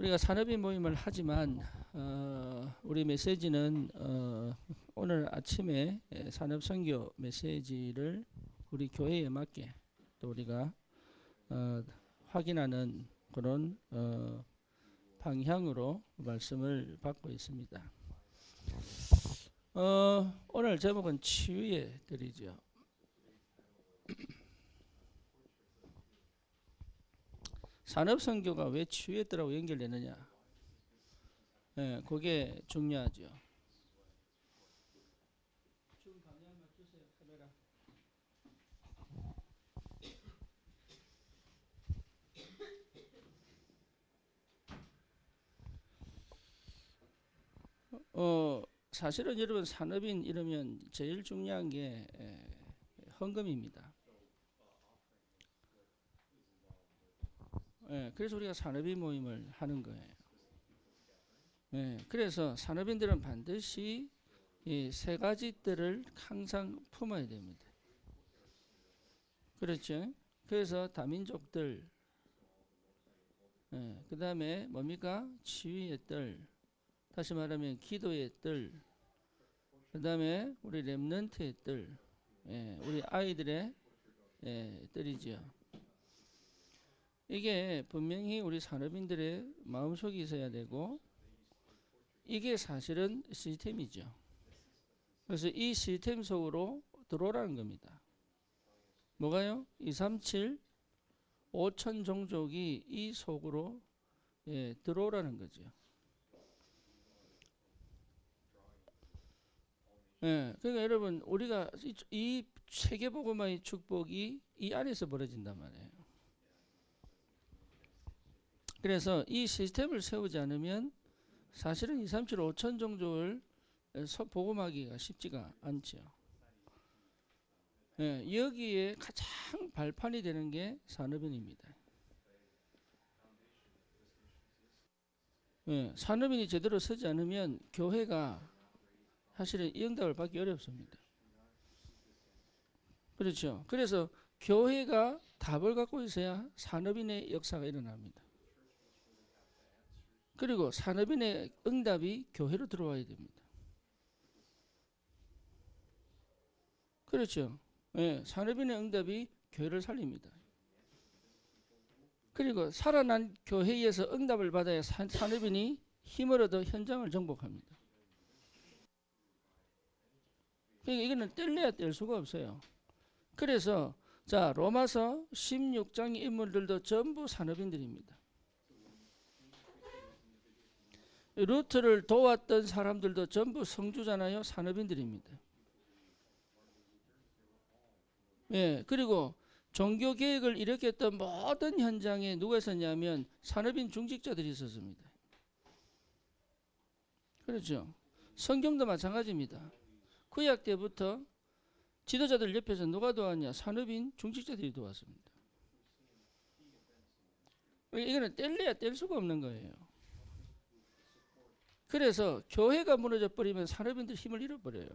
우리가 산업인 모임을 하지만 우리 메시지는 오늘 아침에 산업선교 메시지를 우리 교회에 맞게 또 우리가 확인하는 그런 방향으로 말씀을 받고 있습니다. 오늘 제목은 치유의 들이죠. 산업선교가 왜 치유의 들하고 연결되느냐? 그게 중요하죠. 사실은 여러분 산업인 이러면 제일 중요한 게 헌금입니다. 그래서 우리가 산업인 모임을 하는 거예요. 그래서 산업인들은 반드시 이 세 가지 뜰을 항상 품어야 됩니다. 그렇죠? 그래서 다민족들, 그 다음에 뭡니까? 치유의 뜰, 다시 말하면 기도의 뜰, 그 다음에 우리 렘넌트의 뜰, 우리 아이들의 뜰이죠. 이게 분명히 우리 산업인들의 마음속에 있어야 되고, 이게 사실은 시스템이죠. 그래서 이 시스템 속으로 들어오라는 겁니다. 뭐가요? 237 5천 종족이 이 속으로 들어오라는 거죠. 그러니까 여러분 우리가 이 세계복음화의 축복이 이 안에서 벌어진단 말이에요. 그래서 이 시스템을 세우지 않으면 사실은 237 5천 종족을 복음하기가 쉽지가 않죠. 여기에 가장 발판이 되는 게 산업인입니다. 산업인이 제대로 서지 않으면 교회가 사실은 이 응답을 받기 어렵습니다. 그렇죠. 그래서 교회가 답을 갖고 있어야 산업인의 역사가 일어납니다. 그리고 산업인의 응답이 교회로 들어와야 됩니다. 그렇죠. 산업인의 응답이 교회를 살립니다. 그리고 살아난 교회에서 응답을 받아야 산업인이 힘을 얻어 현장을 정복합니다. 그러니까 이거는 뗄래야 뗄 수가 없어요. 그래서 자 로마서 16장 인물들도 전부 산업인들입니다. 루트를 도왔던 사람들도 전부 성주잖아요. 산업인들입니다. 그리고 종교개혁을 일으켰던 모든 현장에 누가 있었냐면 산업인 중직자들이 있었습니다. 그렇죠. 성경도 마찬가지입니다. 구약 때부터 지도자들 옆에서 누가 도왔냐? 산업인 중직자들이 도왔습니다. 이거는 뗄래야 뗄 수가 없는 거예요. 그래서 교회가 무너져 버리면 산업인들 힘을 잃어버려요.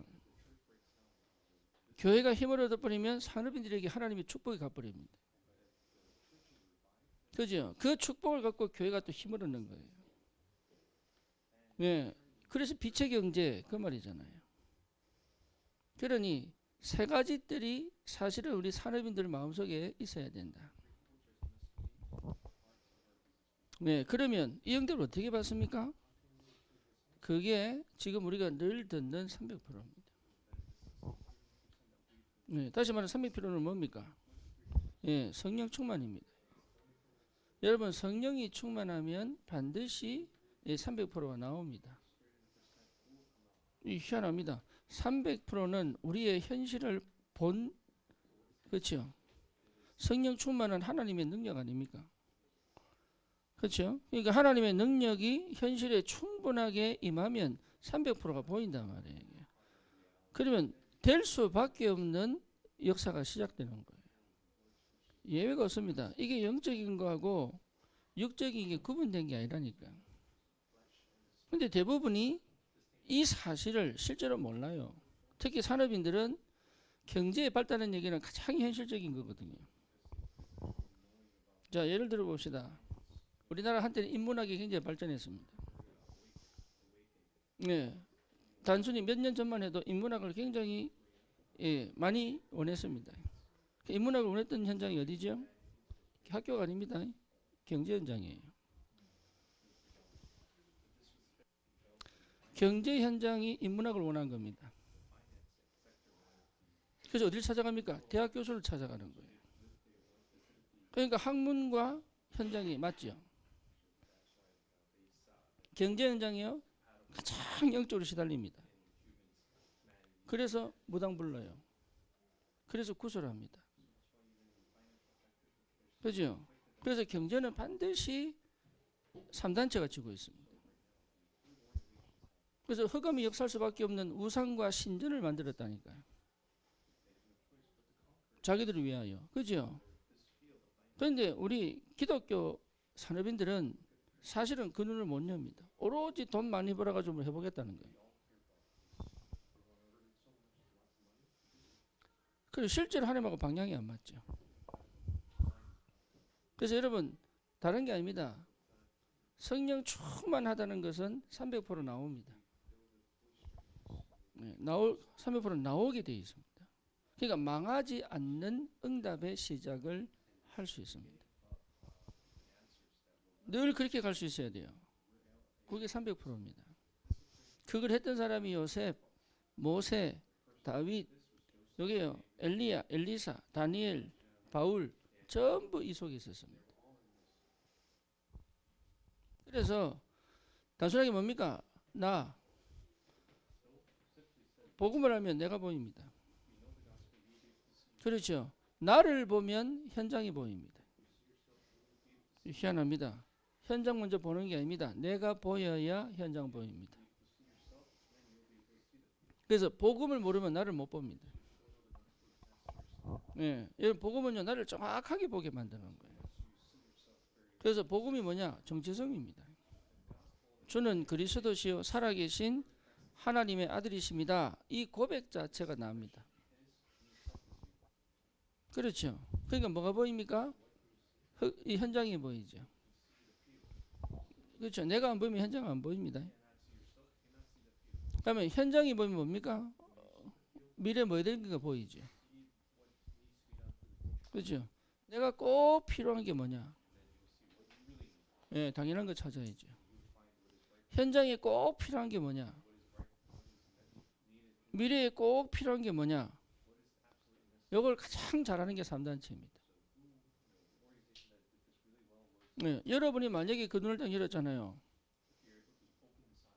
교회가 힘을 얻어버리면 산업인들에게 하나님의 축복이 가버립니다. 그죠? 그 축복을 갖고 교회가 또 힘을 얻는 거예요. 그래서 빛의 경제 그 말이잖아요. 그러니 세 가지들이 사실은 우리 산업인들 마음속에 있어야 된다. 그러면 이 응답을 어떻게 받습니까? 그게 지금 우리가 늘 듣는 300%입니다. 다시 말해 300%는 뭡니까? 성령 충만입니다. 여러분 성령이 충만하면 반드시 300%가 나옵니다. 희한합니다. 300%는 우리의 현실을 본, 그렇죠? 성령 충만은 하나님의 능력 아닙니까? 그렇죠? 그러니까 하나님의 능력이 현실에 충분하게 임하면 300%가 보인단 말이에요. 그러면 될 수밖에 없는 역사가 시작되는 거예요. 예외가 없습니다. 이게 영적인 거하고 육적인 게 구분된 게 아니라니까. 근데 대부분이 이 사실을 실제로 몰라요. 특히 산업인들은 경제의 발달한 얘기는 가장 현실적인 거거든요. 자, 예를 들어 봅시다. 우리나라 한때는 인문학이 굉장히 발전했습니다. 네, 단순히 몇 년 전만 해도 인문학을 굉장히 많이 원했습니다. 인문학을 원했던 현장이 어디죠? 학교가 아닙니다. 경제 현장이에요. 경제 현장이 인문학을 원한 겁니다. 그래서 어디를 찾아갑니까? 대학 교수를 찾아가는 거예요. 그러니까 학문과 현장이 맞죠. 경제 현장이요 가장 영적으로 시달립니다. 그래서 무당불러요. 그래서 구설합니다. 그죠? 그래서 경제는 반드시 3단체가 쥐고 있습니다. 그래서 흑암이 역사할 수밖에 없는 우상과 신전을 만들었다니까요. 자기들을 위하여. 그죠? 그런데 우리 기독교 산업인들은 사실은 그 눈을 못 엽니다. 오로지 돈 많이 벌어가지고 해보겠다는 거예요. 그리고 실제로 하나님하고 방향이 안 맞죠. 그래서 여러분 다른 게 아닙니다. 성령 충만하다는 것은 300% 나옵니다. 300% 나오게 되어 있습니다. 그러니까 망하지 않는 응답의 시작을 할 수 있습니다. 늘 그렇게 갈 수 있어야 돼요. 그게 300%입니다. 그걸 했던 사람이 요셉, 모세, 다윗, 여기요 엘리야, 엘리사, 다니엘, 바울 전부 이 속에 있었습니다. 그래서 단순하게 뭡니까? 나 복음을 알면 내가 보입니다. 그렇죠. 나를 보면 현장이 보입니다. 희한합니다. 현장 먼저 보는 게 아닙니다. 내가 보여야 현장 보입니다. 그래서 복음을 모르면 나를 못 봅니다. 예, 여러분 복음은요 나를 정확하게 보게 만드는 거예요. 그래서 복음이 뭐냐? 정체성입니다. 주는 그리스도시요 살아계신 하나님의 아들이십니다. 이 고백 자체가 나옵니다. 그렇죠. 그러니까 뭐가 보입니까? 이 현장이 보이죠. 그렇죠. 내가 안 보이면 현장은 안 보입니다. 그러면 현장이 보이면 뭡니까? 미래 뭐 되는 게 보이죠. 그렇죠. 내가 꼭 필요한 게 뭐냐? 예, 당연한 거 찾아야죠. 현장에 꼭 필요한 게 뭐냐? 미래에 꼭 필요한 게 뭐냐? 이걸 가장 잘하는 게 3단체입니다. 네, 여러분이 만약에 그 눈을 딱 열었잖아요.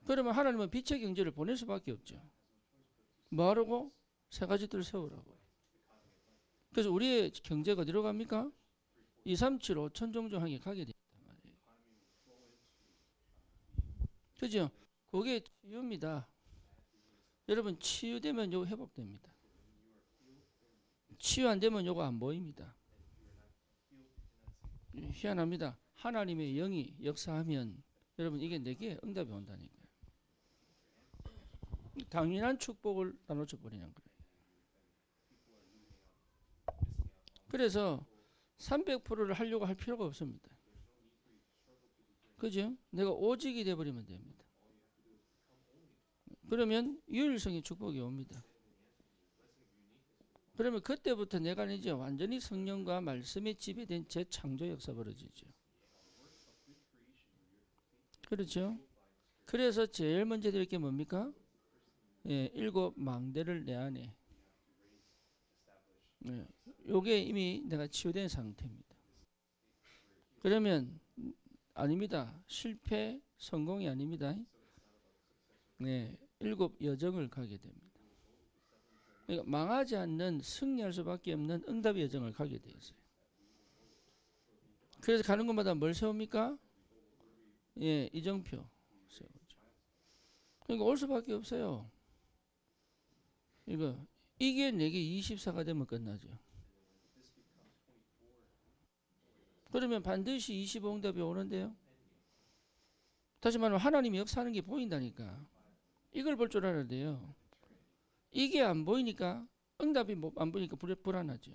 그러면 하나님은 빛의 경제를 보낼 수밖에 없죠. 뭐하라고? 세 가지 뜰 세우라고. 그래서 우리의 경제가 어디로 갑니까? 2, 3, 7, 5천 종종 하게 가게 됩니다. 그죠? 그게 치유입니다. 여러분 치유되면 요거 회복됩니다. 치유 안 되면 요거 안 보입니다. 희한합니다. 하나님의 영이 역사하면 여러분 이게 내게 응답이 온다니까요. 당연한 축복을 다 놓쳐버리는 거예요. 그래서 300%를 하려고 할 필요가 없습니다. 그죠? 내가 오직이 되어버리면 됩니다. 그러면 유일성의 축복이 옵니다. 그러면 그때부터 내가 이제 완전히 성령과 말씀에 지배된 재창조 역사 벌어지죠. 그렇죠? 그래서 제일 먼저 될 게 뭡니까? 예, 7 망대를 내 안에. 예, 요게 이미 내가 치유된 상태입니다. 그러면 아닙니다. 실패, 성공이 아닙니다. 네, 7 여정을 가게 됩니다. 그러니까 망하지 않는 승리할 수밖에 없는 응답의 여정을 가게 되어 있어요. 그래서 가는 곳마다 뭘 세웁니까? 예, 이정표 세우죠. 그러니까 올 수밖에 없어요. 이게 내게 24가 되면 끝나죠. 그러면 반드시 25응답이 오는데요. 다시 말하면 하나님이 역사하는 게 보인다니까. 이걸 볼 줄 알아야 돼요. 이게 안 보이니까 응답이 안 보이니까 불안하죠.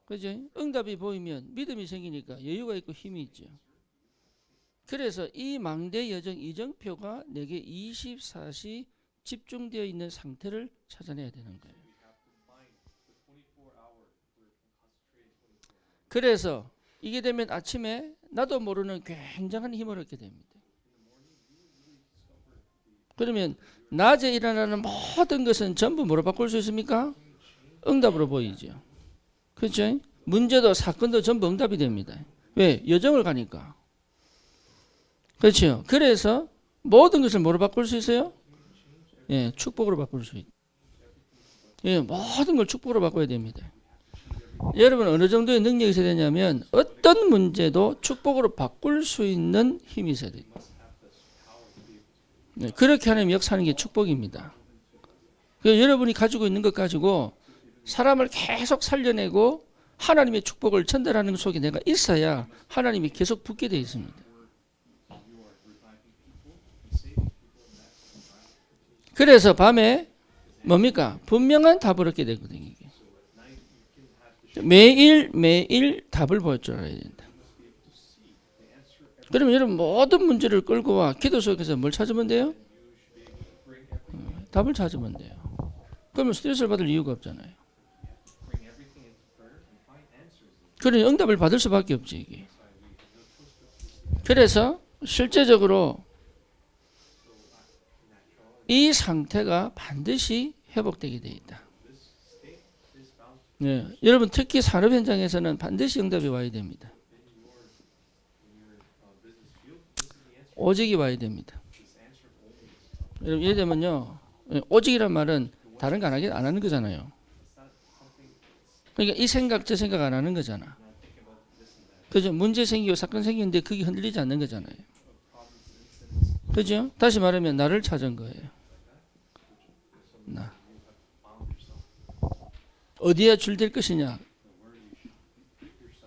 그죠? 응답이 보이면 믿음이 생기니까 여유가 있고 힘이 있죠. 그래서 이 망대 여정 이정표가 내게 24시 집중되어 있는 상태를 찾아내야 되는 거예요. 그래서 이게 되면 아침에 나도 모르는 굉장한 힘을 얻게 됩니다. 그러면 낮에 일어나는 모든 것은 전부 뭐로 바꿀 수 있습니까? 응답으로 보이죠. 그렇죠? 문제도 사건도 전부 응답이 됩니다. 왜? 여정을 가니까. 그렇죠? 그래서 모든 것을 뭐로 바꿀 수 있어요? 예, 축복으로 바꿀 수 있어요. 예, 모든 걸 축복으로 바꿔야 됩니다. 여러분 어느 정도의 능력이 있어야 되냐면 어떤 문제도 축복으로 바꿀 수 있는 힘이 있어야 돼요. 네, 그렇게 하는 역사하는 게 축복입니다. 여러분이 가지고 있는 것 가지고 사람을 계속 살려내고 하나님의 축복을 전달하는 속에 내가 있어야 하나님이 계속 붙게 되어 있습니다. 그래서 밤에 뭡니까? 분명한 답을 얻게 되거든요. 이게. 매일 답을 보여줘야 된다. 그러면 여러분 모든 문제를 끌고 와 기도 속에서 뭘 찾으면 돼요? 답을 찾으면 돼요. 그러면 스트레스를 받을 이유가 없잖아요. 그러니 응답을 받을 수밖에 없지 이게. 그래서 실제적으로 이 상태가 반드시 회복되게 되어 있다. 네. 여러분 특히 산업 현장에서는 반드시 응답이 와야 됩니다. 오직이 와야 됩니다. 여러분 예를 들면요, 오직이란 말은 다른 거 안 하는 거잖아요. 그러니까 이 생각 저 생각 안 하는 거잖아. 그죠? 문제 생기고 사건 생기는데 그게 흔들리지 않는 거잖아요. 그죠? 다시 말하면 나를 찾은 거예요. 나. 어디에 줄될 것이냐?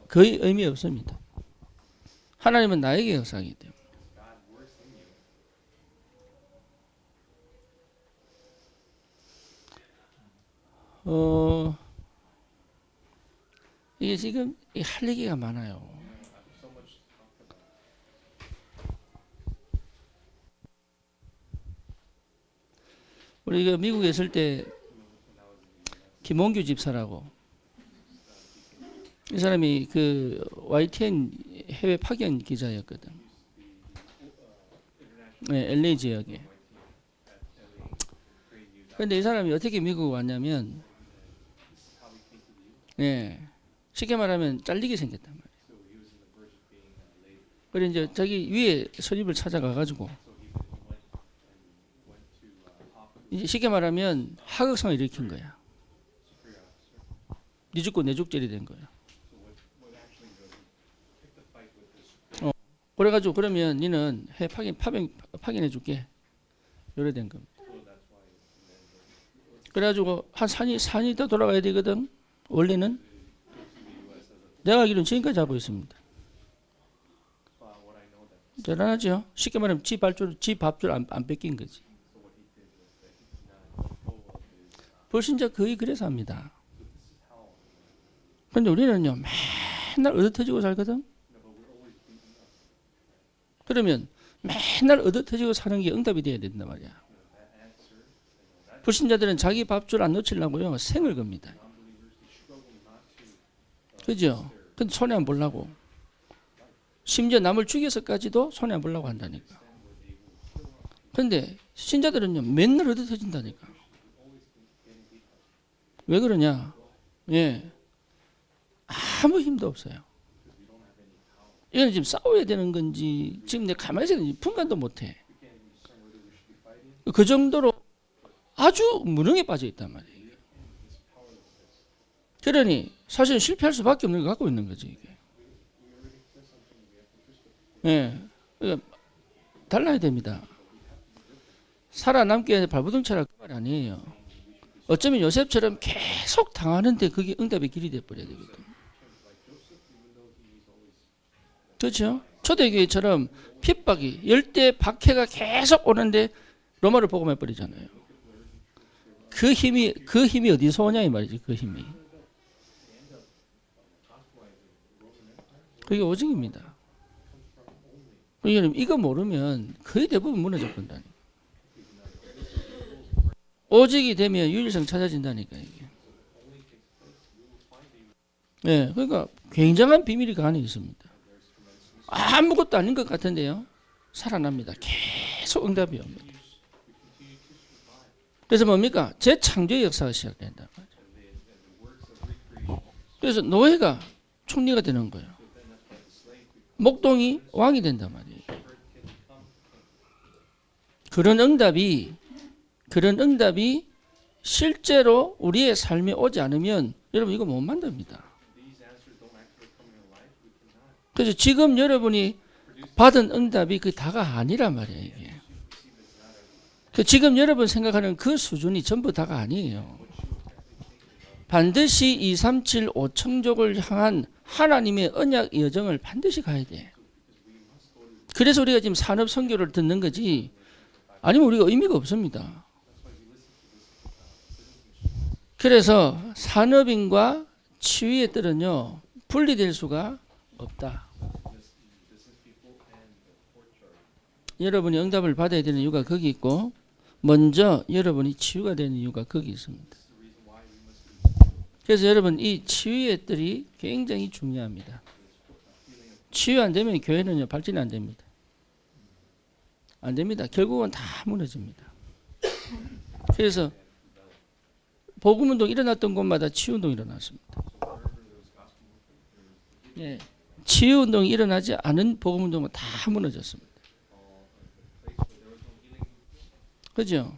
거의 의미 없습니다. 하나님은 나에게 역사하기 때문에. 이게 지금 할 얘기가 많아요. 우리가 미국에 있을 때 김홍규 집사라고 이 사람이 그 YTN 해외 파견 기자였거든. 네, LA 지역에. 그런데 이 사람이 어떻게 미국 왔냐면, 네, 쉽게 말하면 잘리게 생겼단 말이에요. 그래 이제 자기 위에 선임을 찾아가가지고 이제 쉽게 말하면 하극상을 일으킨 거야. 네 죽고 내 죽절이 된 거야. 그래가지고 그러면 니는 해 파견해 줄게. 이래 된 겁니다. 그래가지고 한 산이 더 돌아가야 되거든. 원래는 내가 알기로는 지금까지 하고 있습니다. 대단하죠. 쉽게 말하면 지 밥줄 안 뺏긴 거지. 불신자 거의 그래서 합니다. 근데 우리는요 맨날 얻어터지고 살거든. 그러면 맨날 얻어터지고 사는 게 응답이 돼야 된단 말이야. 불신자들은 자기 밥줄 안 놓치려고요 생을 겁니다. 그죠? 근데 손해 안 보려고. 심지어 남을 죽여서까지도 손해 안 보려고 한다니까. 근데 신자들은요 맨날 얻어터진다니까. 왜 그러냐? 예, 아무 힘도 없어요. 이건 지금 싸워야 되는 건지 지금 내가 가만히 있었는지 분간도 못해. 그 정도로 아주 무능에 빠져 있단 말이에요. 그러니 사실 실패할 수밖에 없는 걸 갖고 있는 거지 이게. 예, 그러니까 달라야 됩니다. 살아남기 위해 발부둥차라 그 말 아니에요. 어쩌면 요셉처럼 계속 당하는데 그게 응답의 길이 돼버려야 되거든. 그렇죠? 초대교회처럼 핍박이 열대 박해가 계속 오는데 로마를 복음해 버리잖아요. 그 힘이 어디서 오냐 이 말이지. 그 힘이 그게 오직입니다. 이거 모르면 거의 대부분 무너져버린다니까. 오직이 되면 유일성 찾아진다니까 이게. 예, 그러니까 굉장한 비밀이 그 안에 있습니다. 아무것도 아닌 것 같은데요, 살아납니다. 계속 응답이 옵니다. 그래서 뭡니까? 재창조의 역사가 시작된다. 그래서 노예가 총리가 되는 거예요. 목동이 왕이 된단 말이에요. 그런 응답이 실제로 우리의 삶에 오지 않으면 여러분 이거 못 만듭니다. 그래서 지금 여러분이 받은 응답이 그 다가 아니란 말이에요. 이게. 지금 여러분 생각하는 그 수준이 전부 다가 아니에요. 반드시 237 5청족을 향한 하나님의 언약 여정을 반드시 가야 돼. 그래서 우리가 지금 산업 선교를 듣는 거지, 아니면 우리가 의미가 없습니다. 그래서 산업인과 치유의 뜰은요, 분리될 수가 없다. 여러분이 응답을 받아야 되는 이유가 거기 있고, 먼저 여러분이 치유가 되는 이유가 거기 있습니다. 그래서 여러분 이 치유의 뜰이 굉장히 중요합니다. 치유 안 되면 교회는요 발전이 안 됩니다. 안 됩니다. 결국은 다 무너집니다. 그래서 복음운동 일어났던 곳마다 치유운동이 일어났습니다. 예, 치유운동이 일어나지 않은 복음운동은 다 무너졌습니다. 그죠?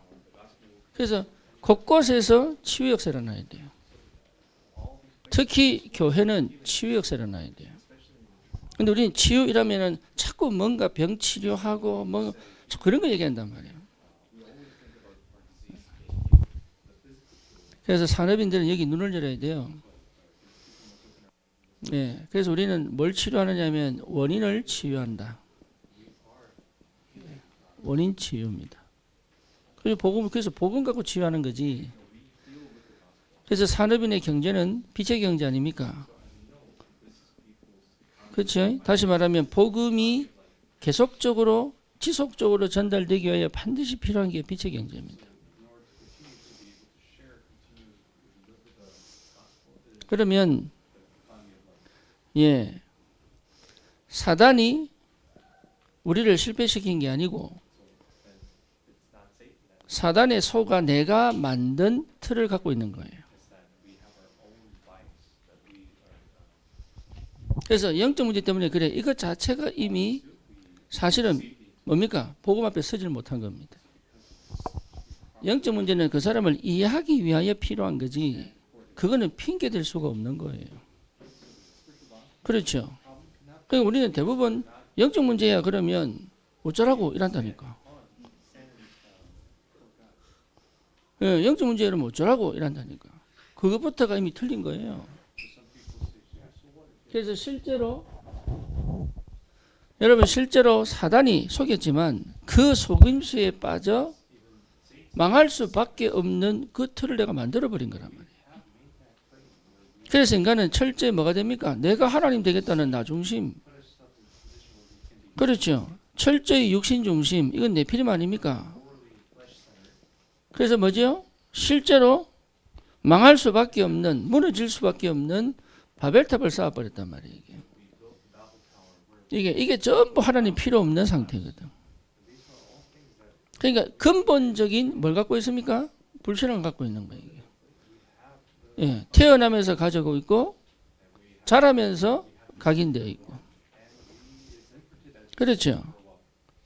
그래서 곳곳에서 치유 역사가 일어나야 돼요. 특히 교회는 치유 역사가 일어나야 돼요. 근데 우리는 치유이라면은 자꾸 뭔가 병 치료하고 뭐 그런 거 얘기한단 말이에요. 그래서 산업인들은 여기 눈을 열어야 돼요. 네, 그래서 우리는 뭘 치료하느냐면 원인을 치유한다. 원인 치유입니다. 그래서 복음 갖고 치유하는 거지. 그래서 산업인의 경제는 빛의 경제 아닙니까? 그렇죠? 다시 말하면 복음이 계속적으로 지속적으로 전달되기 위해 반드시 필요한 게 빛의 경제입니다. 그러면 예, 사단이 우리를 실패시킨 게 아니고 사단의 소가 내가 만든 틀을 갖고 있는 거예요. 그래서 영적 문제 때문에 그래, 이것 자체가 이미 사실은 뭡니까? 복음 앞에 서지를 못한 겁니다. 영적 문제는 그 사람을 이해하기 위하여 필요한 거지, 그거는 핑계 댈 수가 없는 거예요. 그렇죠? 그러니까 우리는 대부분 영적 문제야 그러면 어쩌라고 이란다니까. 예, 영적 문제는 어쩌라고 이란다니까. 그것부터가 이미 틀린 거예요. 그래서 실제로 사단이 속였지만 그 속임수에 빠져 망할 수밖에 없는 그 틀을 내가 만들어버린 거란 말이에요. 그래서 인간은 철저히 뭐가 됩니까? 내가 하나님 되겠다는 나 중심. 그렇죠. 철저히 육신 중심. 이건 네피림 아닙니까? 그래서 뭐죠? 실제로 망할 수밖에 없는, 무너질 수밖에 없는 바벨탑을 쌓아버렸단 말이에요. 이게 전부 하나님 필요 없는 상태거든. 그러니까 근본적인 뭘 갖고 있습니까? 불신앙을 갖고 있는 거예요. 예, 태어나면서 가지고 있고 자라면서 각인되어 있고. 그렇죠.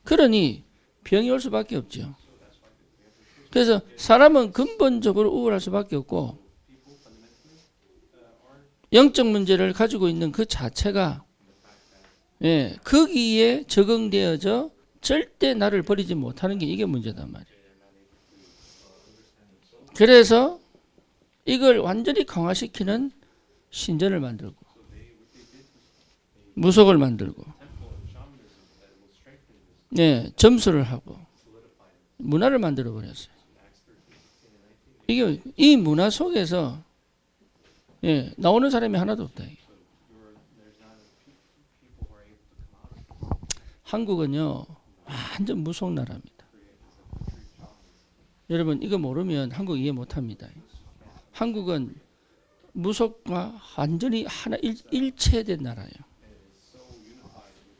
그러니 병이 올 수밖에 없죠. 그래서 사람은 근본적으로 우울할 수밖에 없고, 영적 문제를 가지고 있는 그 자체가 예, 거기에 적응되어져 절대 나를 버리지 못하는 게 이게 문제단 말이에요. 그래서 이걸 완전히 강화시키는 신전을 만들고 무속을 만들고 예, 점수를 하고 문화를 만들어 버렸어요. 이게 이 문화 속에서 예, 나오는 사람이 하나도 없다. 한국은요 완전 무속 나라입니다. 여러분 이거 모르면 한국 이해 못합니다. 한국은 무속과 완전히 하나 일체된 나라예요.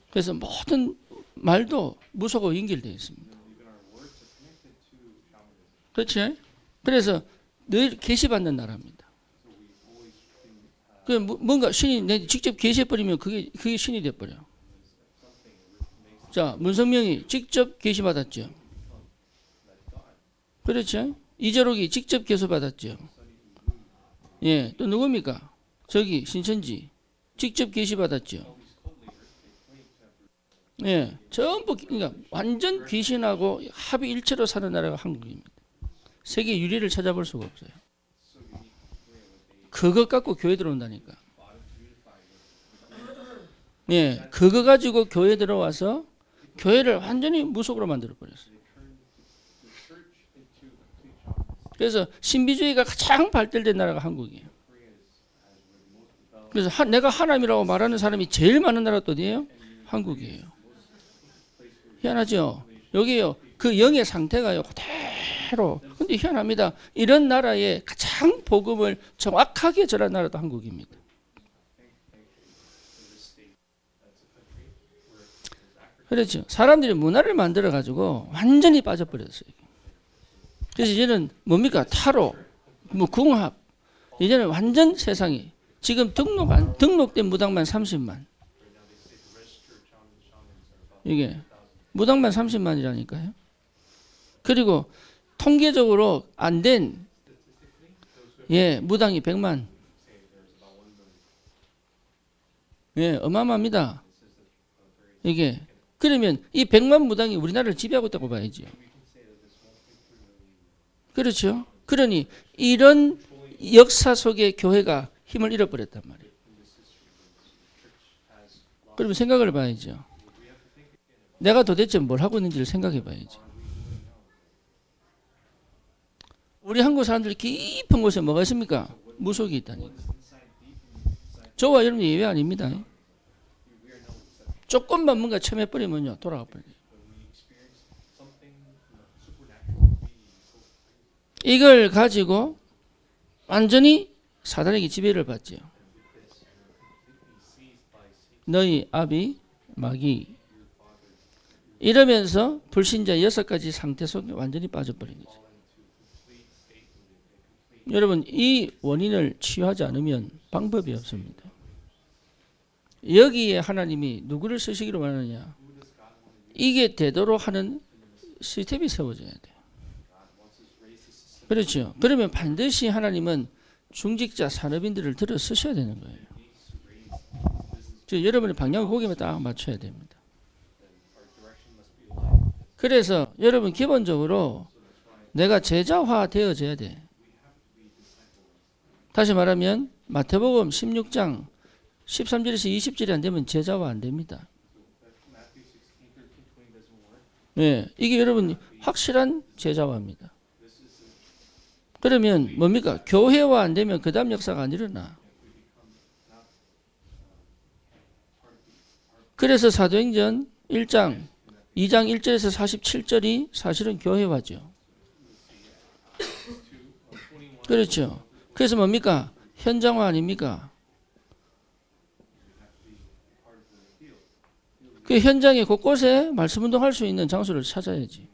그래서 모든 말도 무속하고 연결되어 있습니다. 그렇지? 그래서 늘 계시받는 나라입니다. 그 뭔가 신이 내 직접 계시해버리면 그게 신이 돼버려. 자, 문성명이 직접 계시받았죠. 그렇죠? 이재록이 직접 계시받았죠. 예, 또 누굽니까? 저기 신천지 직접 계시받았죠. 예, 전부 그러니까 완전 귀신하고 합의일체로 사는 나라가 한국입니다. 세계 유례를 찾아볼 수가 없어요. 그것 갖고 교회 들어온다니까. 예, 그거 가지고 교회 들어와서 교회를 완전히 무속으로 만들어 버렸어요. 그래서 신비주의가 가장 발달된 나라가 한국이에요. 그래서 내가 하나님이라고 말하는 사람이 제일 많은 나라가 어디예요? 한국이에요. 희한하죠? 여기요. 그 영의 상태가요. 그대로. 근데 희한합니다. 이런 나라에 가장 복음을 정확하게 전한 나라도 한국입니다. 그렇죠. 사람들이 문화를 만들어 가지고 완전히 빠져버렸어요. 그래서 이제는 뭡니까? 타로, 뭐 궁합. 이제는 완전 세상이 지금 등록된 무당만 30만. 이게 무당만 30만이라니까요. 그리고 통계적으로 안 된 무당이 100만. 예, 어마어마합니다. 이게 그러면 이 100만 무당이 우리나라를 지배하고 있다고 봐야지요. 그렇죠. 그러니 이런 역사 속에 교회가 힘을 잃어버렸단 말이에요. 그러면 생각을 봐야죠. 내가 도대체 뭘 하고 있는지를 생각해 봐야죠. 우리 한국 사람들이 깊은 곳에 뭐가 있습니까? 무속이 있다니까. 저와 여러분 예외 아닙니다. 조금만 뭔가 처음해버리면요 돌아가 버려요. 이걸 가지고 완전히 사단에게 지배를 받죠. 너희 아비 마귀 이러면서 불신자 6가지 상태 속에 완전히 빠져버린 거죠. 여러분 이 원인을 치유하지 않으면 방법이 없습니다. 여기에 하나님이 누구를 쓰시기로 원하느냐. 이게 되도록 하는 시스템이 세워져야 돼요. 그렇죠. 그러면 반드시 하나님은 중직자 산업인들을 들어 쓰셔야 되는 거예요. 여러분의 방향을 거기에 딱 맞춰야 됩니다. 그래서 여러분 기본적으로 내가 제자화 되어져야 돼. 다시 말하면 마태복음 16장 13절에서 20절이 안 되면 제자화 안 됩니다. 네, 이게 여러분 확실한 제자화입니다. 그러면 뭡니까? 교회화 안 되면 그 다음 역사가 안 일어나. 그래서 사도행전 1장 2장 1절에서 47절이 사실은 교회화죠. 그렇죠. 그래서 뭡니까? 현장화 아닙니까? 그 현장에 곳곳에 말씀 운동할 수 있는 장소를 찾아야지.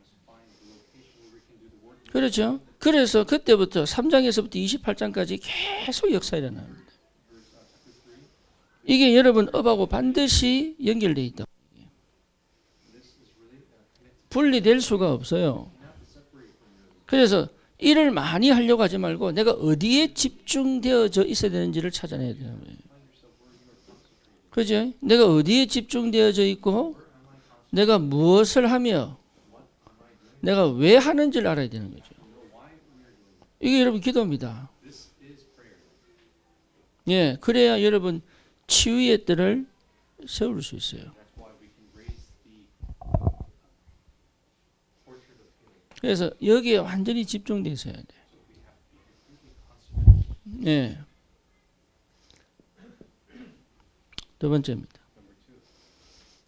그렇죠. 그래서 그때부터 3장에서부터 28장까지 계속 역사 일어납니다. 이게 여러분 업하고 반드시 연결되어 있다. 분리될 수가 없어요. 그래서 일을 많이 하려고 하지 말고 내가 어디에 집중되어져 있어야 되는지를 찾아내야 되는 거예요. 그죠? 내가 어디에 집중되어져 있고 내가 무엇을 하며 내가 왜 하는지를 알아야 되는 거죠. 이게 여러분 기도입니다. 예, 그래야 여러분 치유의 뜰을 세울 수 있어요. 그래서 여기에 완전히 집중되어 있어야 돼. 예. 두 번째입니다.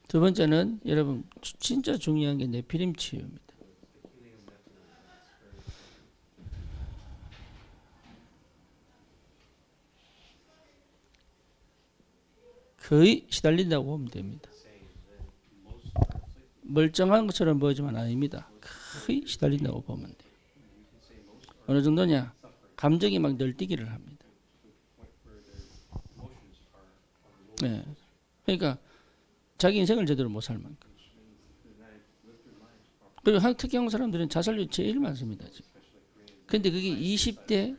두 번째는 여러분 진짜 중요한 게 네피림 치유입니다. 거의 시달린다고 보면 됩니다. 멀쩡한 것처럼 보이지만 아닙니다. 거의 시달린다고 보면 돼요. 어느 정도냐? 감정이 막 널뛰기를 합니다. 네. 그러니까 자기 인생을 제대로 못 살 만큼. 그리고 특히 한국 사람들은 자살률이 제일 많습니다. 근데 그게 20대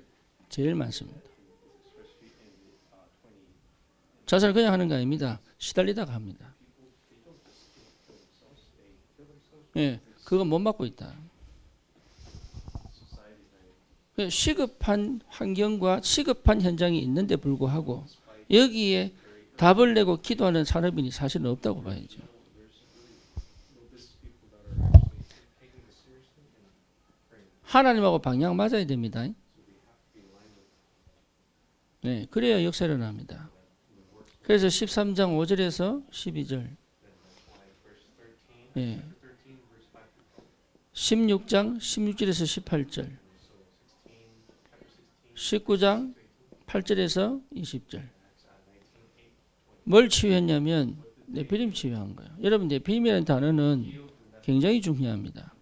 제일 많습니다. 자살 그냥 하는 거 아닙니다. 시달리다가 합니다. 예, 그거 못 막고 있다. 시급한 환경과 시급한 현장이 있는데 불구하고 여기에 답을 내고 기도하는 산업인이 사실은 없다고 봐야죠. 하나님하고 방향 맞아야 됩니다. 네, 그래야 역사 일어납니다. 그래서 13장 5절에서 12절, 네, 16장 16절에서 18절, 19장 8절에서 20절. 뭘 치유했냐면 네피림 치유한 거예요. 여러분 네피림이라는 단어는 굉장히 중요합니다.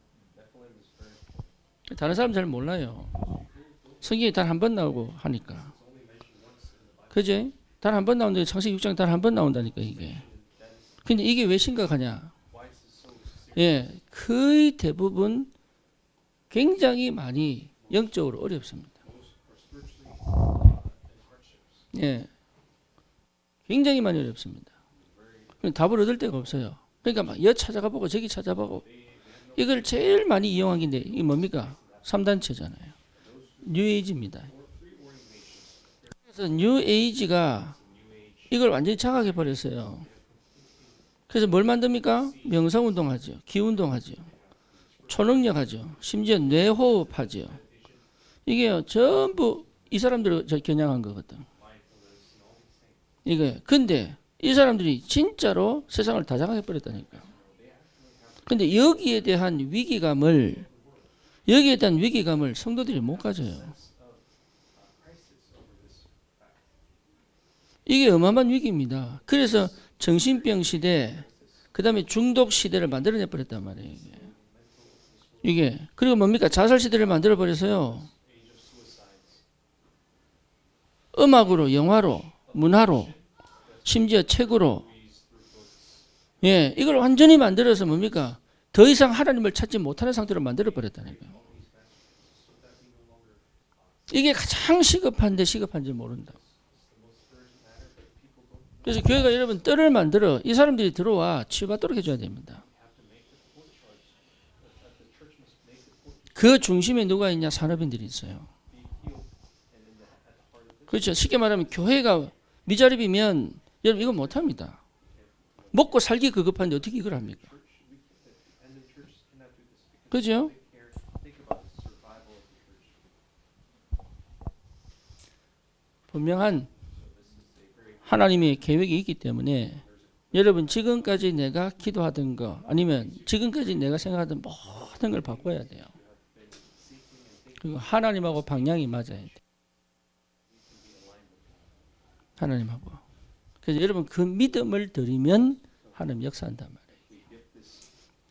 다른 사람 잘 몰라요. 성경에 단 한 번 나오고 하니까. 그제? 단 한 번 나오는데 창세기 6장 단 한 번 나온다니까 이게. 근데 이게 왜 심각하냐? 예, 거의 대부분 굉장히 많이 영적으로 어렵습니다. 예, 굉장히 많이 어렵습니다. 답을 얻을 데가 없어요. 그러니까 막 여 찾아가보고 저기 찾아보고 이걸 제일 많이 이용한 게 이게 뭡니까? 3단체잖아요. 뉴에이지입니다. 그래서 뉴에이지가 이걸 완전히 장악해 버렸어요. 그래서 뭘 만듭니까? 명상운동 하죠. 기운동 하죠. 초능력 하죠. 심지어 뇌호흡 하죠. 이게 전부 이 사람들을 겨냥한 거거든. 이게 근데 이 사람들이 진짜로 세상을 다 장악해 버렸다니까. 근데 여기에 대한 위기감을 성도들이 못 가져요. 이게 어마어마한 위기입니다. 그래서 정신병 시대, 그 다음에 중독 시대를 만들어내 버렸단 말이에요. 이게 그리고 뭡니까? 자살 시대를 만들어 버려서요. 음악으로, 영화로, 문화로, 심지어 책으로, 예, 이걸 완전히 만들어서 뭡니까? 더 이상 하나님을 찾지 못하는 상태로 만들어 버렸다니까요. 이게 가장 시급한데 시급한지 모른다. 그래서 교회가 여러분 뜰을 만들어 이 사람들이 들어와 치유받도록 해줘야 됩니다. 그 중심에 누가 있냐? 산업인들이 있어요. 그렇죠. 쉽게 말하면 교회가 미자립이면 여러분 이거 못합니다. 먹고 살기 급급한데 어떻게 이걸 합니까? 그죠? 분명한 하나님의 계획이 있기 때문에 여러분 지금까지 내가 기도하던 거 아니면 지금까지 내가 생각하던 모든 걸 바꿔야 돼요. 그리고 하나님하고 방향이 맞아야 돼요. 하나님하고. 그래서 여러분 그 믿음을 드리면 하나님 역사한단 말이에요.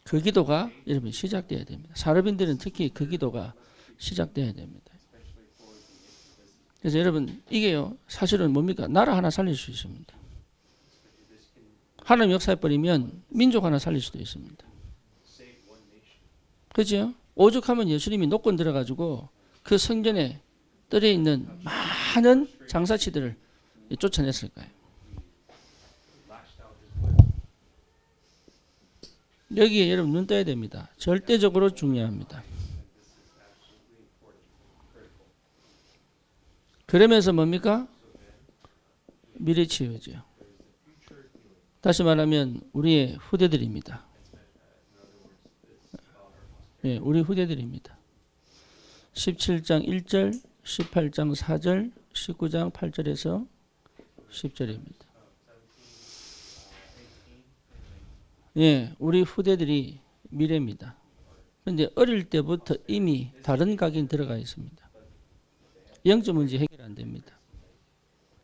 그 기도가 여러분 시작돼야 됩니다. 산업인들은 특히 그 기도가 시작돼야 됩니다. 그래서 여러분 이게요 사실은 뭡니까? 나라 하나 살릴 수 있습니다. 하나님 역사해버리면 민족 하나 살릴 수도 있습니다. 그렇죠? 오죽하면 예수님이 노권 들어가지고 그 성전에 떨어 있는 많은 장사치들을 쫓아냈을까요? 여기에 여러분 눈 떠야 됩니다. 절대적으로 중요합니다. 그러면서 뭡니까? 미래 치유죠. 다시 말하면 우리의 후대들입니다. 네, 우리 후대들입니다. 17장 1절, 18장 4절, 19장 8절에서 10절입니다. 예, 우리 후대들이 미래입니다. 그런데 어릴 때부터 이미 다른 각이 들어가 있습니다. 영적 문제 해결 안 됩니다.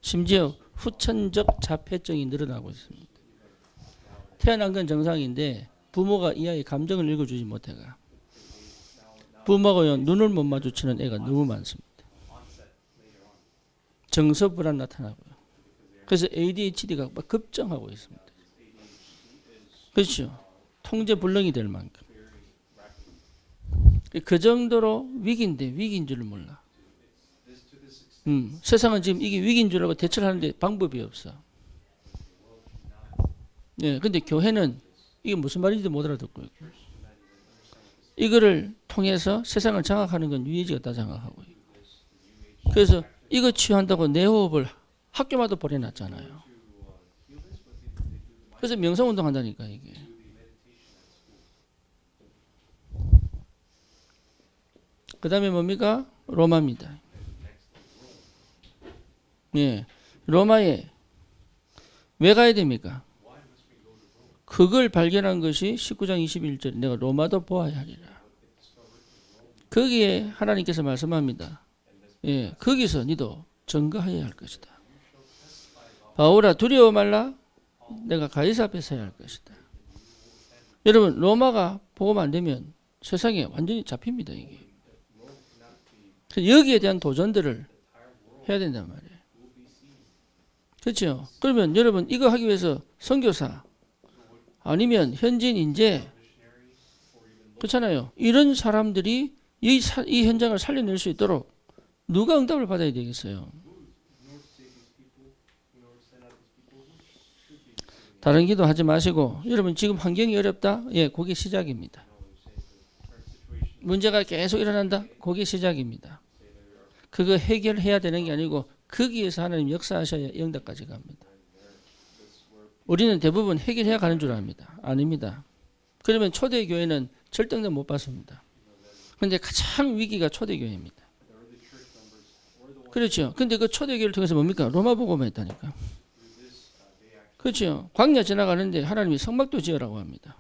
심지어 후천적 자폐증이 늘어나고 있습니다. 태어난 건 정상인데 부모가 이 아이의 감정을 읽어주지 못해가 부모가 눈을 못 마주치는 애가 너무 많습니다. 정서 불안 나타나고요. 그래서 ADHD가 급증하고 있습니다. 그렇죠. 통제 불능이 될 만큼. 그 정도로 위기인데 위기인 줄을 몰라. 세상은 지금 이게 위기인 줄 알고 대처를 하는데 방법이 없어. 예, 근데 교회는 이게 무슨 말인지도 못 알아듣고 있고. 이거를 통해서 세상을 장악하는 건 유해지가 다 장악하고 있고. 그래서 이거 치유한다고 내 호흡을 학교마다 보내놨잖아요. 그래서 명상운동 한다니까 이게. 그 다음에 뭡니까? 로마입니다. 예, 로마에 왜 가야 됩니까? 그걸 발견한 것이 19장 21절 내가 로마도 보아야 하리라. 거기에 하나님께서 말씀합니다. 예, 거기서 니도 증거하여야 할 것이다. 바울아 두려워 말라. 내가 가이사 앞에 서야 할 것이다. 여러분 로마가 복음 안 되면 세상에 완전히 잡힙니다. 이게. 여기에 대한 도전들을 해야 된단 말이에요. 그렇죠? 그러면 여러분 이거 하기 위해서 선교사 아니면 현지인 인재 그렇잖아요. 이런 사람들이 이 현장을 살려낼 수 있도록 누가 응답을 받아야 되겠어요? 다른 기도 하지 마시고 여러분 지금 환경이 어렵다? 예, 그게 시작입니다. 문제가 계속 일어난다? 그게 시작입니다. 그거 해결해야 되는 게 아니고 거기에서 하나님 역사하셔야 영답까지 갑니다. 우리는 대부분 해결해야 가는 줄 압니다. 아닙니다. 그러면 초대교회는 절대응답 못 받습니다. 그런데 가장 위기가 초대교회입니다. 그렇죠. 근데 그 초대교회를 통해서 뭡니까? 로마 복음을 했다니까. 그렇죠. 광야 지나가는데 하나님이 성막도 지으라고 합니다.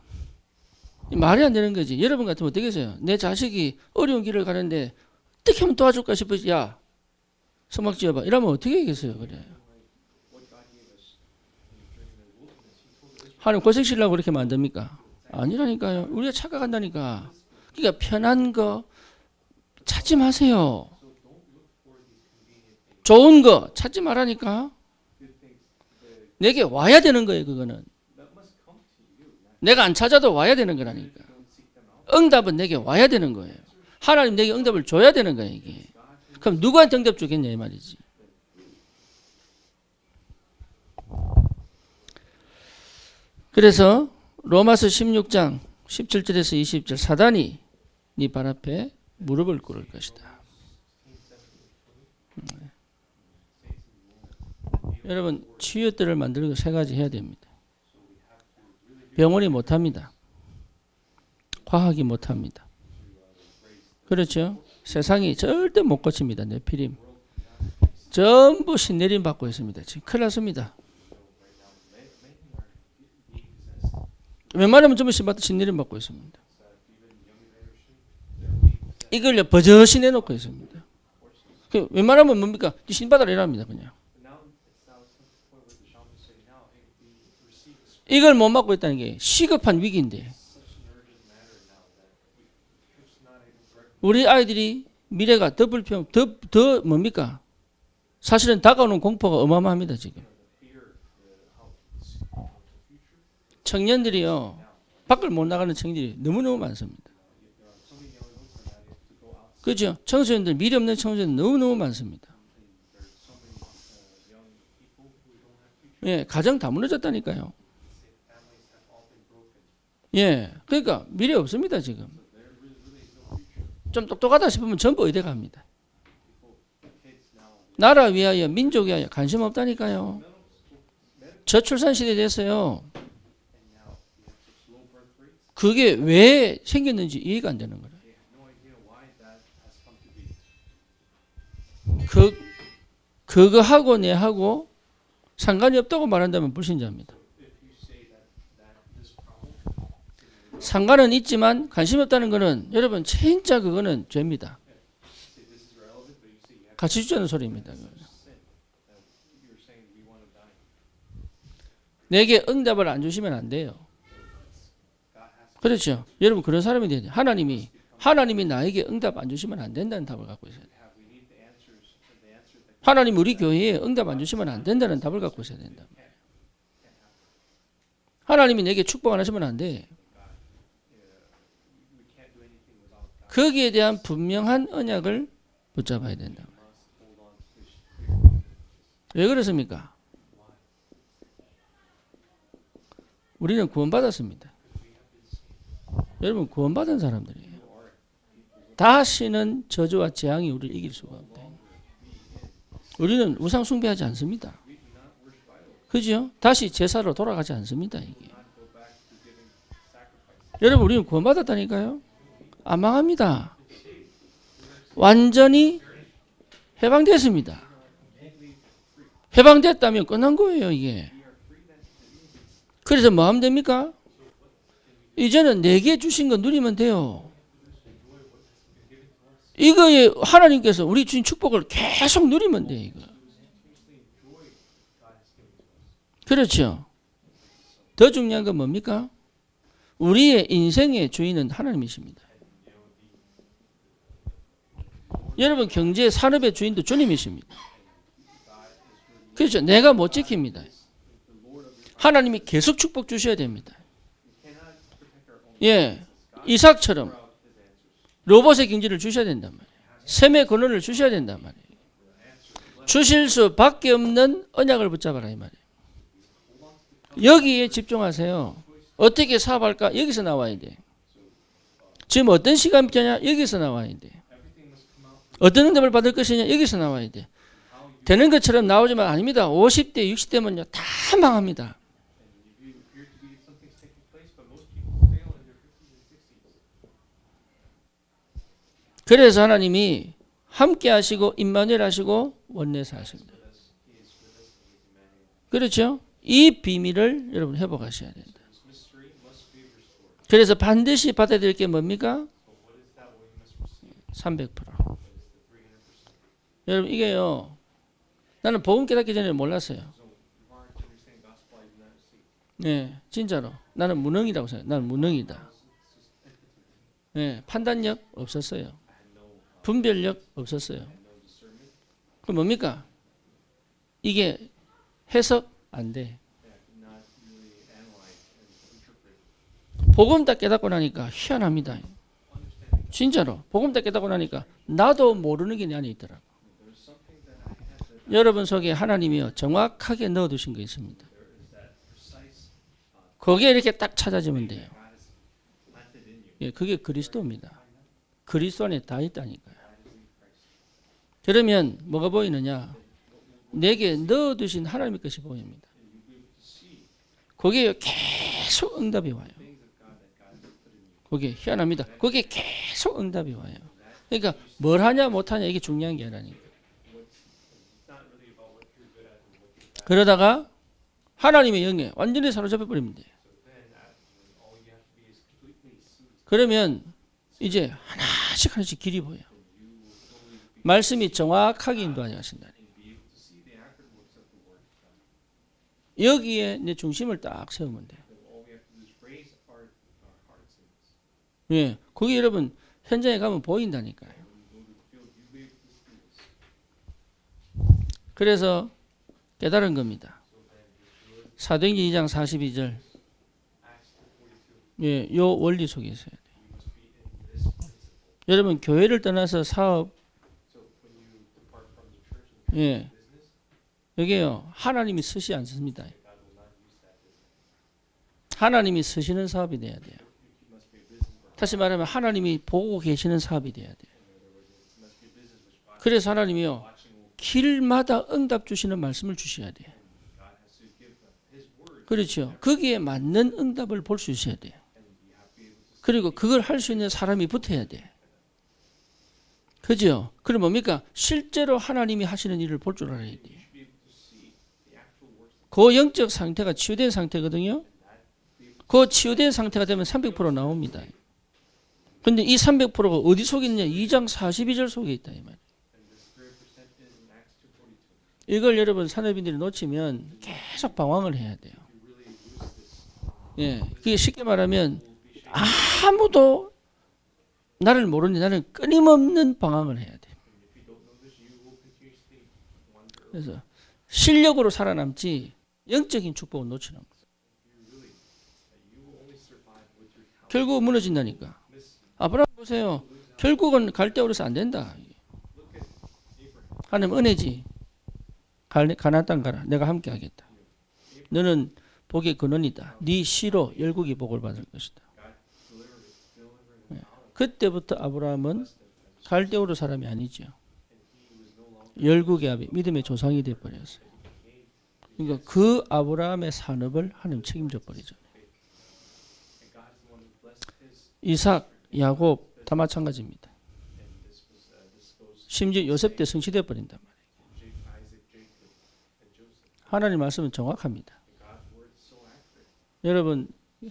말이 안 되는 거지. 여러분 같으면 어떻겠어요? 내 자식이 어려운 길을 가는데 어떻게 하면 도와줄까 싶어서 야 성막 지어봐. 이러면 어떻게 하겠어요? 그래. 하나님 고생시키려고 그렇게 만듭니까? 아니라니까요. 우리가 착각한다니까. 그러니까 편한 거 찾지 마세요. 좋은 거 찾지 말라니까. 내게 와야 되는 거예요. 그거는. 내가 안 찾아도 와야 되는 거라니까. 응답은 내게 와야 되는 거예요. 하나님 내게 응답을 줘야 되는 거예요. 이게. 그럼 누구한테 응답 주겠냐 이 말이지. 그래서 로마서 16장 17절에서 20절 사단이 네 발 앞에 무릎을 꿇을 것이다. 여러분 치유들을 만들고 세 가지 해야 됩니다. 병원이 못합니다. 과학이 못합니다. 그렇죠? 세상이 절대 못 고칩니다. 네피림 전부 신내림 받고 있습니다. 지금 큰일 났습니다. 웬만하면 전부 신내림 받고 있습니다. 이걸 버젓이 내놓고 있습니다. 웬만하면 뭡니까? 신받아라 이랍니다. 그냥. 이걸 못 막고 있다는 게 시급한 위기인데 우리 아이들이 미래가 더 불평, 더 뭡니까? 사실은 다가오는 공포가 어마어마합니다. 지금. 청년들이요. 밖을 못 나가는 청년들이 너무너무 많습니다. 그렇죠? 청소년들, 미래 없는 청소년들 너무너무 많습니다. 예, 가정 다 무너졌다니까요. 예, 그러니까 미래 없습니다 지금. 좀 똑똑하다 싶으면 전부 의대 갑니다. 나라 위하여 민족 위하여 관심 없다니까요. 저출산 시대 됐어요. 그게 왜 생겼는지 이해가 안 되는 거예요. 그거하고 내하고 상관이 없다고 말한다면 불신자입니다. 상관은 있지만 관심 없다는 거는 여러분 진짜 그거는 죄입니다. 같이 주자는 소리입니다. 내게 응답을 안 주시면 안 돼요. 그렇죠. 여러분 그런 사람이 돼야 돼요. 하나님이 나에게 응답 안 주시면 안 된다는 답을 갖고 있어야 돼요. 하나님 우리 교회에 응답 안 주시면 안 된다는 답을 갖고 있어야 된다. 하나님이 내게 축복 안 하시면 안 돼. 거기에 대한 분명한 언약을 붙잡아야 된다. 왜 그렇습니까? 우리는 구원받았습니다. 여러분 구원받은 사람들이에요. 다시는 저주와 재앙이 우리를 이길 수가 없다. 우리는 우상 숭배하지 않습니다. 그죠? 다시 제사로 돌아가지 않습니다. 이게. 여러분 우리는 구원받았다니까요. 안 망합니다. 완전히 해방됐습니다. 해방됐다면 끝난 거예요. 이게. 그래서 뭐 하면 됩니까? 이제는 내게 주신 거 누리면 돼요. 이거에 하나님께서 우리 주신 축복을 계속 누리면 돼. 이거. 그렇죠. 더 중요한 건 뭡니까? 우리의 인생의 주인은 하나님이십니다. 여러분 경제 산업의 주인도 주님이십니다. 그렇죠. 내가 못 지킵니다. 하나님이 계속 축복 주셔야 됩니다. 예, 이삭처럼 로봇의 경제를 주셔야 된단 말이에요. 셈의 권한을 주셔야 된단 말이에요. 주실 수밖에 없는 언약을 붙잡아라 이 말이에요. 여기에 집중하세요. 어떻게 사업할까? 여기서 나와야 돼. 지금 어떤 시간표냐? 여기서 나와야 돼. 어떤 응답을 받을 것이냐? 여기서 나와야 돼. 되는 것처럼 나오지만 아닙니다. 50대, 60대면요 다 망합니다. 그래서 하나님이 함께 하시고 임마누엘 하시고 원내사 하십니다. 그렇죠? 이 비밀을 여러분 회복하셔야 된다. 그래서 반드시 받아야 될 게 뭡니까? 300%. 여러분 이게요. 나는 복음 깨닫기 전에 몰랐어요. 네, 진짜로. 나는 무능이라고 생각해요. 나는 무능이다. 네, 판단력 없었어요. 분별력 없었어요. 그럼 뭡니까? 이게 해석 안 돼. 복음 다 깨닫고 나니까 희한합니다. 진짜로. 복음 다 깨닫고 나니까 나도 모르는 게 내 안에 있더라고. 여러분 속에 하나님이요 정확하게 넣어두신 게 있습니다. 거기에 이렇게 딱 찾아주면 돼요. 예, 그게 그리스도입니다. 그리스도 안에 다 있다니까요. 그러면 뭐가 보이느냐? 내게 넣어두신 하나님의 것이 보입니다. 거기에 계속 응답이 와요. 거기에 희한합니다. 거기에 계속 응답이 와요. 그러니까 뭘 하냐 못하냐 이게 중요한 게 아니니까. 그러다가 하나님의 영에 완전히 사로잡혀 버리면 돼요. 그러면 이제 하나씩 길이 보여. 말씀이 정확하게 인도하여 하신다니. 여기에 내 중심을 딱 세우면 돼요. 예, 거기 여러분 현장에 가면 보인다니까요. 그래서 깨달은 겁니다. 사도행전 2장 42절. 예, 요 원리 속에 있어야 돼요. 여러분 교회를 떠나서 사업, 예, 여기요 하나님이 쓰시 않습니다. 하나님이 쓰시는 사업이 돼야 돼요. 다시 말하면 하나님이 보고 계시는 사업이 돼야 돼요. 그래서 하나님이요 길마다 응답 주시는 말씀을 주셔야 돼요. 그렇죠. 거기에 맞는 응답을 볼 수 있어야 돼요. 그리고 그걸 할 수 있는 사람이 붙어야 돼. 그죠? 그럼 뭡니까? 실제로 하나님이 하시는 일을 볼 줄 알아야 돼요. 그 영적 상태가 치유된 상태거든요. 그 치유된 상태가 되면 300% 나옵니다. 근데 이 300%가 어디 속에 있냐? 2장 42절 속에 있다 이 말. 이걸 여러분 산업인들이 놓치면 계속 방황을 해야 돼요. 예, 그게 쉽게 말하면 아무도 나를 모르니 나는 끊임없는 방황을 해야 돼요. 그래서 실력으로 살아남지 영적인 축복은 놓치는 거예요. 결국 무너진다니까. 아브라함 보세요. 결국은 갈대오르서 안 된다. 하나님 은혜지. 가나안 땅 가라. 내가 함께 하겠다. 너는 복의 근원이다. 네 씨로 열국이 복을 받을 것이다. 그때부터 아브라함은 갈대오르 사람이 아니죠. 열국의 아비, 믿음의 조상이 되어버렸어요. 그러니까 그 아브라함의 산업을 하나님 책임져 버리죠. 이삭, 야곱 다 마찬가지입니다. 심지어 요셉 때 성취되어 버린단 말이에요. 하나님 말씀은 정확합니다. 여러분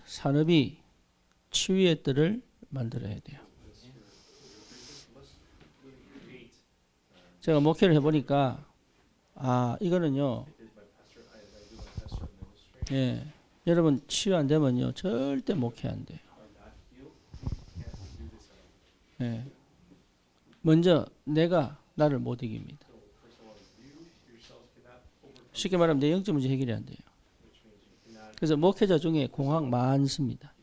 산업이 치유의 뜰을 만들어야 돼요. 제가 목회를 해보니까 이거는요. 예, 여러분 치유 안 되면요 절대 목회 안 돼요. 예, 먼저 내가 나를 못 이깁니다. 쉽게 말하면 내 영적 문제 해결이 안 돼요. 그래서 목회자 중에 공황 많습니다.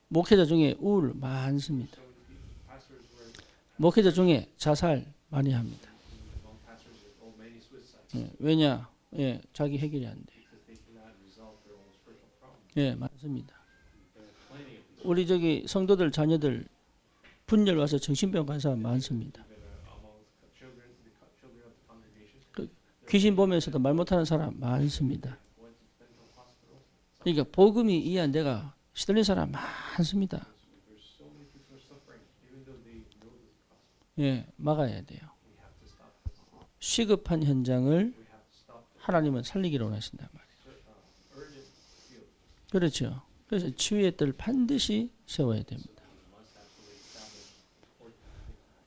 목회자 중에 우울 많습니다. 목회자 중에 자살 많이 합니다. 예, 왜냐? 예, 자기 해결이 안 돼. 예, 많습니다. 우리 저기 성도들 자녀들 분열 와서 정신병 간 사람 많습니다. 귀신 보면서도 말 못하는 사람 많습니다. 그러니까 복음이 이해 안 돼가 시들린 사람 많습니다. 예, 막아야 돼요. 시급한 현장을 하나님은 살리기로 원하신단 말이에요. 그렇죠. 그래서 치유의 뜰 반드시 세워야 됩니다.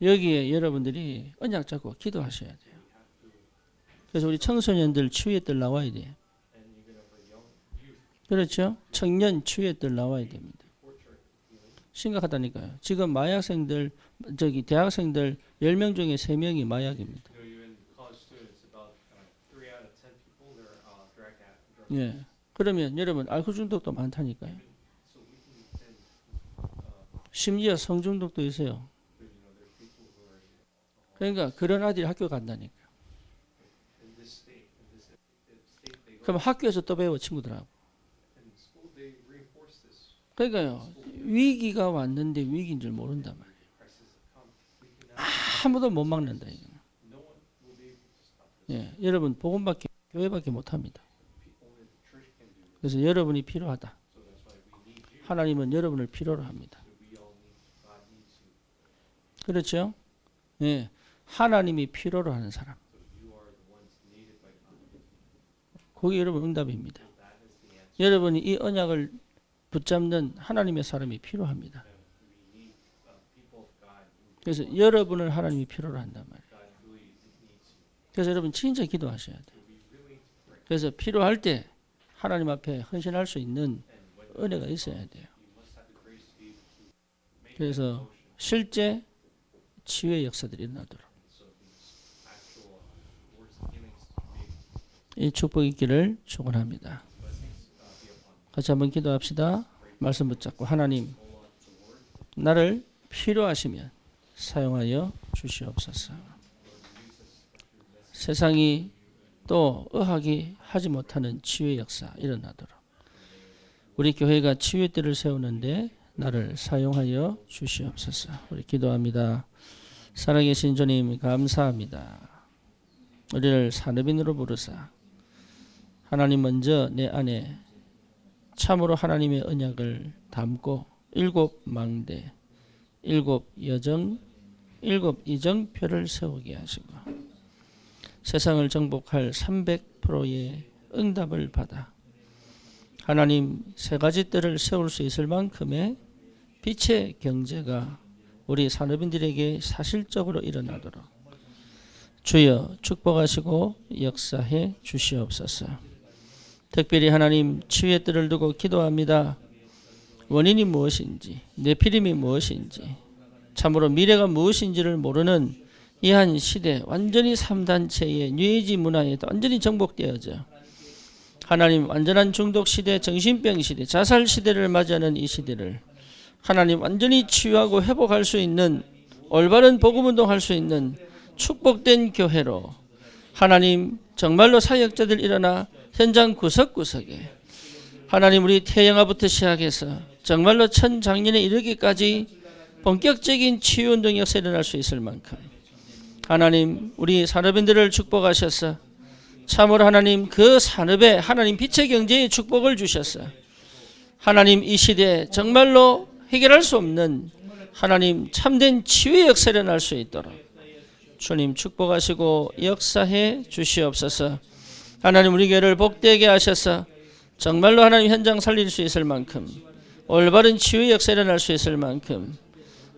여기에 여러분들이 언약 잡고 기도하셔야 돼요. 그래서 우리 청소년들 치유의 뜰 나와야 돼요. 그렇죠? 청년 치유의 뜰 나와야 됩니다. 심각하다니까요. 지금 마약생들, 대학생들 10명 중에 3명이 마약입니다. 예. 그러면 여러분 알코올 중독도 많다니까요. 심지어 성중독도 있어요. 그러니까 그런 아들이 학교 간다니까. 그럼 학교에서 또 배워 친구들하고. 그러니까요. 위기가 왔는데 위기인 줄 모른단 말이에요. 아무도 못 막는다. 예, 여러분 복음밖에 교회밖에 못합니다. 그래서 여러분이 필요하다. 하나님은 여러분을 필요로 합니다. 그렇죠? 예, 하나님이 필요로 하는 사람. 그게 여러분 응답입니다. 여러분이 이 언약을 붙잡는 하나님의 사람이 필요합니다. 그래서 여러분을 하나님이 필요로 한단 말이에요. 그래서 여러분 진짜 기도하셔야 돼요. 그래서 필요할 때 하나님 앞에 헌신할 수 있는 은혜가 있어야 돼요. 그래서 실제 치유의 역사들이 일어나도록 이 축복 있기를 축원합니다. 같이 한번 기도합시다. 말씀 붙잡고 하나님 나를 필요하시면 사용하여 주시옵소서. 세상이 또 의학이 하지 못하는 치유의 역사 일어나도록 우리 교회가 치유의 뜰을 세우는데 나를 사용하여 주시옵소서. 우리 기도합니다. 살아계신 주님 감사합니다. 우리를 산업인으로 부르사 하나님 먼저 내 안에 참으로 하나님의 언약을 담고 7 망대 7 여정 7 이정표를 세우게 하시고 세상을 정복할 300%의 응답을 받아 하나님 세 가지 뜰을 세울 수 있을 만큼의 빛의 경제가 우리 산업인들에게 사실적으로 일어나도록 주여 축복하시고 역사해 주시옵소서. 특별히 하나님 치유의 뜰을 두고 기도합니다. 원인이 무엇인지, 내피림이 무엇인지, 참으로 미래가 무엇인지를 모르는 이 한 시대, 완전히 3단체의 뉴에이지 문화에 완전히 정복되어져 하나님 완전한 중독 시대, 정신병 시대, 자살 시대를 맞이하는 이 시대를 하나님 완전히 치유하고 회복할 수 있는, 올바른 복음운동할 수 있는 축복된 교회로 하나님 정말로 사역자들 일어나 현장 구석구석에 하나님 우리 태영아부터 시작해서 정말로 천장년에 이르기까지 본격적인 치유운동 역사 일어날 수 있을 만큼 하나님 우리 산업인들을 축복하셔서 참으로 하나님 그 산업에 하나님 빛의 경제의 축복을 주셔서 하나님 이 시대에 정말로 해결할 수 없는 하나님 참된 치유의 역사 일어날 수 있도록 주님 축복하시고 역사해 주시옵소서. 하나님 우리 교회를 복되게 하셔서 정말로 하나님 현장 살릴 수 있을 만큼 올바른 치유의 역사 일어날 수 있을 만큼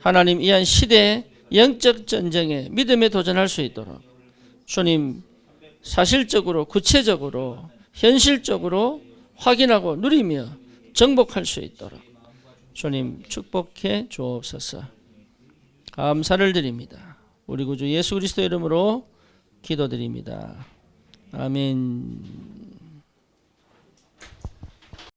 하나님 이 한 시대에 영적 전쟁에 믿음에 도전할 수 있도록 주님 사실적으로 구체적으로 현실적으로 확인하고 누리며 정복할 수 있도록 주님 축복해 주옵소서. 감사를 드립니다. 우리 구주 예수 그리스도 이름으로 기도드립니다. 아멘.